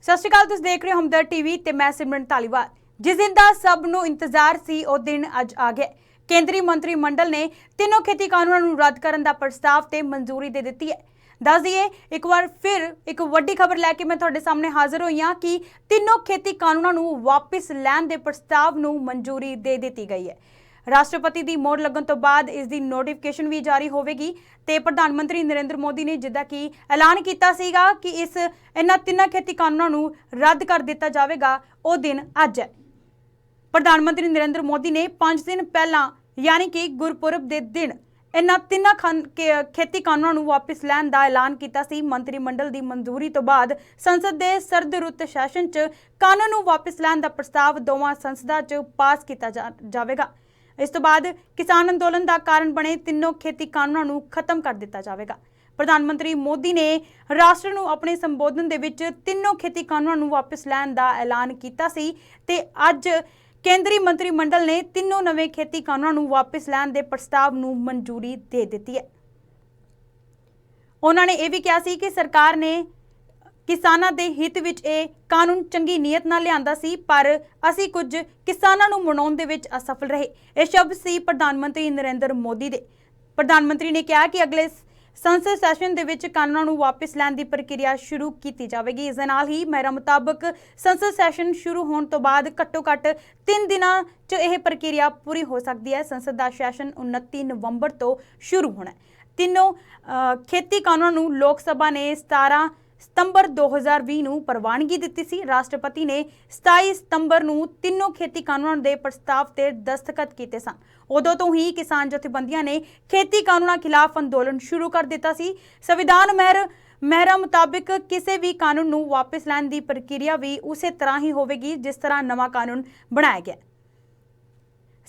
सत श्री अकाल, तुसीं देख रहे हो हमदर्द टीवी ते मैं सिमरन धालीवाल। जिस दिन का सब नूं इंतजार सी ओ दिन अज आ गया। केंद्रीय मंत्रिमंडल ने तीनों खेती कानूनों नूं रद्द करन दा प्रस्ताव ते मंजूरी दे दित्ती है। दस दिए एक बार फिर एक वड्डी खबर लैके मैं तुहाडे सामने हाजिर होई हां कि तीनों खेती कानूनों नूं वापस लैण दे प्रस्ताव नूं मंजूरी दे दित्ती गई है। राष्ट्रपति की मोहर लगन तो बाद इसकी नोटिफिकेशन भी जारी होगी तो प्रधानमंत्री नरेंद्र मोदी ने जिदा कि ऐलान किया सीगा कि इन्हां तिन्हां खेती कानूनों नूं रद्द कर दिता जाएगा, वो दिन अज है। प्रधानमंत्री नरेंद्र मोदी ने 5 दिन पहला यानी कि गुरपुरब के दिन इन्हां तिन्हां खेती कानूनों नूं वापस लैण दा ऐलान किया सी। मंत्रिमंडल की मंजूरी तो बाद संसद के सरद रुत सैशन च कानून नूं वापस लैण दा प्रस्ताव दोवां संसदां च पास किया जाएगा। इस तो बाद किसान अंदोलन का कारण बने तीनों खेती कानूनों नूं खत्म कर दिता जाएगा। प्रधानमंत्री मोदी ने राष्ट्र नूं अपने संबोधन दे विच तीनों खेती कानूनों नूं वापस लैण दा ऐलान किया सी ते अज केंद्रीय मंत्रिमंडल ने तीनों नवे खेती कानूनों नूं वापस लैण दे प्रस्ताव नूं मंजूरी दे दित्ती है। उन्होंने यह भी कहा सी कि सरकार ने किसानां दे हित विच ये कानून चंगी नीयत नाल लिआंदा सी, पर असीं कुछ किसानां नूं मनाउण दे विच असफल रहे। ये शब्द सी प्रधानमंत्री नरेंद्र मोदी दे। प्रधानमंत्री ने कहा कि अगले संसद सैशन दे विच कानूनां नूं वापस लैण दी प्रक्रिया शुरू की जाएगी। इस दे नाल ही मेरा मुताबक संसद सैशन शुरू होने तो बाद घट्टो घट्ट 3 दिनां च यह प्रक्रिया पूरी हो सकती है। संसद का सैशन 29 नवंबर तो शुरू होना है। तीनों खेती कानूनों नूं लोक सभा ने 17 सितंबर 2020 नूं प्रवानगी दित्ती सी। राष्ट्रपति ने 27 सितंबर नूं तीनों खेती कानूनों के प्रस्ताव ते दस्तखत किए सन। उदों तो ही किसान जथेबंदियां ने खेती कानूनों खिलाफ अंदोलन शुरू कर दिता सी। संविधान महरा मुताबिक किसी भी कानून नूं वापस लैण दी प्रक्रिया भी उस तरह ही होगी जिस तरह नवा कानून बनाया गया।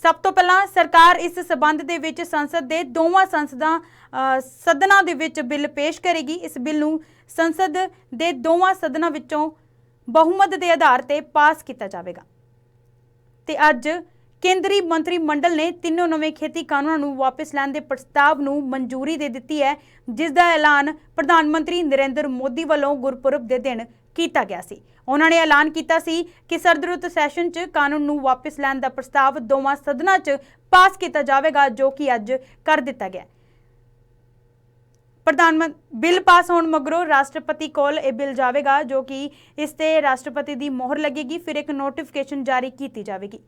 सब तो पहला सरकार इस संबंध दे विच संसद के दोवां सदनां दे विच बिल पेश करेगी। इस बिल नूं संसद के दोवां सदनां विचों बहुमत के आधार पर पास किया जाएगा। ते अज केंद्रीय मंत्रिमंडल ने तीनों नवे खेती कानूनों नूं वापस लैण दे प्रस्ताव नूं मंजूरी दे दित्ती है, जिसका ऐलान प्रधानमंत्री नरेंद्र मोदी वालों गुरपुरब के दिन किया गया सी। उन्होंने ऐलान किया सी कि सरद रुत सैशन च कानून नूं वापस लैण दा प्रस्ताव दोवां सदनां च पास किया जाएगा, जो कि अज कर दिता गया। प्रधानमंत्री बिल पास होने मगरों राष्ट्रपति कोल यह बिल जाएगा, जो कि इस ते राष्ट्रपति की मोहर लगेगी, फिर एक नोटिफिकेशन जारी की जाएगी।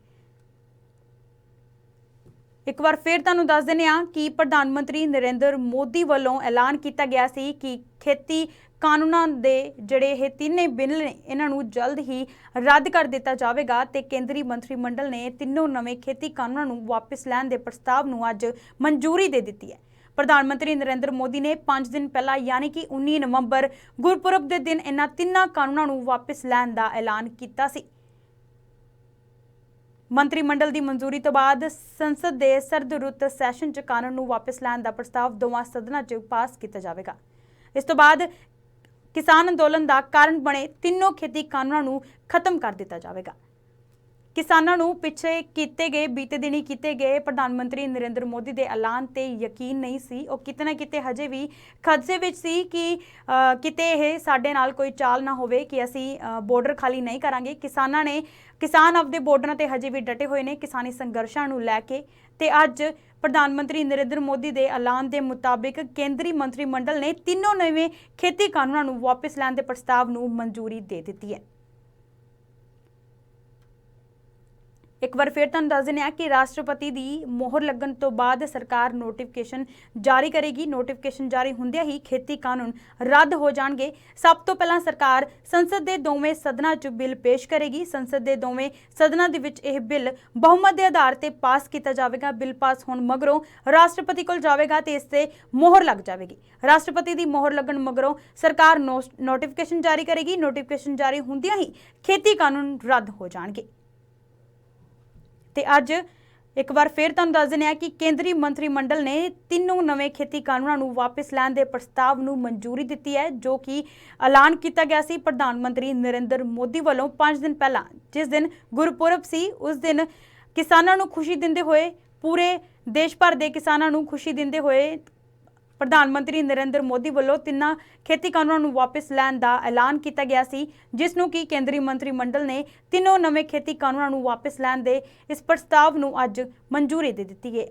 एक बार फिर तुहानूं दस दिंदे हां कि प्रधानमंत्री नरेंद्र मोदी वालों ऐलान किया गया सी कि खेती कानूनों के जिहड़े ये तीनों बिल ने इन्हां नूं जल्द ही रद्द कर दिता जाएगा। तो केंद्रीय मंत्रिमंडल ने तीनों नवे खेती कानूनों नूं वापस लैण दे प्रस्ताव नूं अज मंजूरी दे दित्ती है। प्रधानमंत्री नरेंद्र मोदी ने 5 दिन पहला यानी कि 19 नवंबर गुरपुरब के दिन इन्हां तिन्नां कानूनों नूं वापस लैण दा ऐलान किया सी। मंत्रिमंडल की मंजूरी तो बाद संसद के सरद रुत सैशन च कानून नूं वापस लैण दा प्रस्ताव दोवां सदनां च पास किया जाएगा। इस तो बाद किसान अंदोलन का कारण बने तीनों खेती कानूनों नूं खत्म कर दिता जाएगा। किसानों नूं पिछे किए गए बीते दिन ही किए गए प्रधानमंत्री नरेंद्र मोदी के ऐलान ते यकीन नहीं सी। और किते ना किते हजे भी खदशे विच सी कि किते यह साडे नाल कोई चाल ना होवे कि असी बॉर्डर खाली नहीं करांगे। किसान अपने बॉर्डर ते हजे भी डटे हुए ने किसानी संघर्षां नूं लैके। ते अज प्रधानमंत्री नरेंद्र मोदी के ऐलान के मुताबिक केंद्रीय मंत्रिमंडल ने तीनों नवे खेती कानूनों नूं वापस लैण दे प्रस्ताव नूं मंजूरी दे दित्ती है। एक बार फिर तुहानूं दस दिंदे हां कि राष्ट्रपति की मोहर लगन तो बाद सरकार नोटिफिकेशन जारी करेगी। नोटिफिकेशन जारी होंदे ही खेती कानून रद्द हो जाएंगे। सब तो पहला सरकार संसद के दोवें सदनां च बिल पेश करेगी। संसद के दोवें सदनां दे विच यह बिल बहुमत के आधार पर पास किया जाएगा। बिल पास होने मगरों राष्ट्रपति कोल जाएगा तो इस ते मोहर लग जाएगी। राष्ट्रपति की मोहर लगन मगरों सरकार नोटिफिकेशन जारी करेगी। नोटिफिकेशन जारी होंदियां ही खेती कानून रद्द हो जाएंगे। ते अज एक बार फिर तुहानूं दस दिंदे हां कि केंद्रीय मंत्रिमंडल ने तीनों नवे खेती कानूनों नूं वापस लैण दे प्रस्ताव नूं मंजूरी दित्ती है, जो कि ऐलान किया गया सी प्रधानमंत्री नरेंद्र मोदी वालों 5 दिन पहला, जिस दिन गुरपुरब सी। उस दिन किसानों नूं खुशी दिंदे होए पूरे देश भर के किसानों नूं खुशी दिंदे होए ਪ੍ਰਧਾਨ ਮੰਤਰੀ ਨਰਿੰਦਰ ਮੋਦੀ ਵੱਲੋਂ ਤਿੰਨਾਂ ਖੇਤੀ ਕਾਨੂੰਨਾਂ ਨੂੰ ਵਾਪਸ ਲੈਣ ਦਾ ਐਲਾਨ ਕੀਤਾ ਗਿਆ ਸੀ, ਜਿਸ ਨੂੰ ਕਿ ਕੇਂਦਰੀ ਮੰਤਰੀ ਮੰਡਲ ਨੇ ਤਿੰਨੋਂ ਨਵੇਂ ਖੇਤੀ ਕਾਨੂੰਨਾਂ ਨੂੰ ਵਾਪਸ ਲੈਣ ਦੇ ਇਸ ਪ੍ਰਸਤਾਵ ਨੂੰ ਅੱਜ ਮਨਜ਼ੂਰੀ ਦੇ ਦਿੱਤੀ ਹੈ।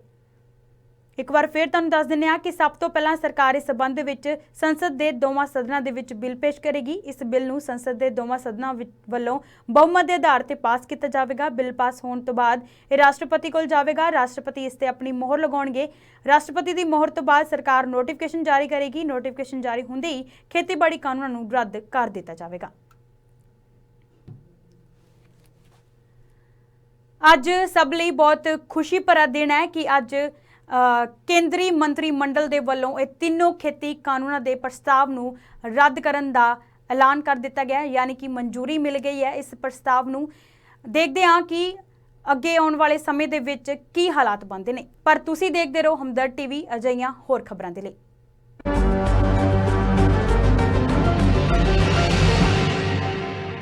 ਇੱਕ ਵਾਰ ਫਿਰ ਤੁਹਾਨੂੰ ਦੱਸ ਦਿੰਦੇ ਹਾਂ ਕਿ ਸਭ ਤੋਂ ਪਹਿਲਾਂ ਸਰਕਾਰ ਇਸ ਸਬੰਧ ਵਿੱਚ ਸੰਸਦ ਦੇ ਦੋਵਾਂ ਸਦਨਾਂ ਦੇ ਵਿੱਚ ਬਿੱਲ ਪੇਸ਼ ਕਰੇਗੀ। ਇਸ ਬਿੱਲ ਨੂੰ ਸੰਸਦ ਦੇ ਦੋਵਾਂ ਸਦਨਾਂ ਵੱਲੋਂ ਬਹੁਮਤ ਦੇ ਆਧਾਰ ਤੇ ਪਾਸ ਕੀਤਾ ਜਾਵੇਗਾ। ਬਿੱਲ ਪਾਸ ਹੋਣ ਤੋਂ ਬਾਅਦ ਇਹ ਰਾਸ਼ਟਰਪਤੀ ਕੋਲ ਜਾਵੇਗਾ। ਰਾਸ਼ਟਰਪਤੀ ਇਸ ਤੇ ਆਪਣੀ ਮੋਹਰ ਲਗਾਉਣਗੇ। ਰਾਸ਼ਟਰਪਤੀ ਦੀ ਮੋਹਰ ਤੋਂ ਬਾਅਦ ਸਰਕਾਰ ਨੋਟੀਫਿਕੇਸ਼ਨ ਜਾਰੀ ਕਰੇਗੀ। ਨੋਟੀਫਿਕੇਸ਼ਨ ਜਾਰੀ ਹੁੰਦੇ ਹੀ ਖੇਤੀਬਾੜੀ ਕਾਨੂੰਨਾਂ ਨੂੰ ਰੱਦ ਕਰ ਦਿੱਤਾ ਜਾਵੇਗਾ। ਅੱਜ ਸਭ ਲਈ ਬਹੁਤ ਖੁਸ਼ੀ ਭਰਾ ਦਿਨ ਹੈ ਕਿ ਅੱਜ ਕੇਂਦਰੀ ਮੰਤਰੀ ਮੰਡਲ ਦੇ ਵੱਲੋਂ ਇਹ ਤਿੰਨੋਂ ਖੇਤੀ ਕਾਨੂੰਨਾਂ ਦੇ ਪ੍ਰਸਤਾਵ ਨੂੰ ਰੱਦ ਕਰਨ ਦਾ ਐਲਾਨ ਕਰ ਦਿੱਤਾ ਗਿਆ, ਯਾਨੀ ਕਿ ਮਨਜ਼ੂਰੀ ਮਿਲ ਗਈ ਹੈ ਇਸ ਪ੍ਰਸਤਾਵ ਨੂੰ। ਦੇਖਦੇ ਹਾਂ ਕਿ ਅੱਗੇ ਆਉਣ ਵਾਲੇ ਸਮੇਂ ਦੇ ਵਿੱਚ ਕੀ ਹਾਲਾਤ ਬਣਦੇ ਨੇ, ਪਰ ਤੁਸੀਂ ਦੇਖਦੇ ਰਹੋ ਹਮਦਰਦ ਟੀਵੀ ਅਜਿਹੀਆਂ ਹੋਰ ਖਬਰਾਂ ਦੇ ਲਈ।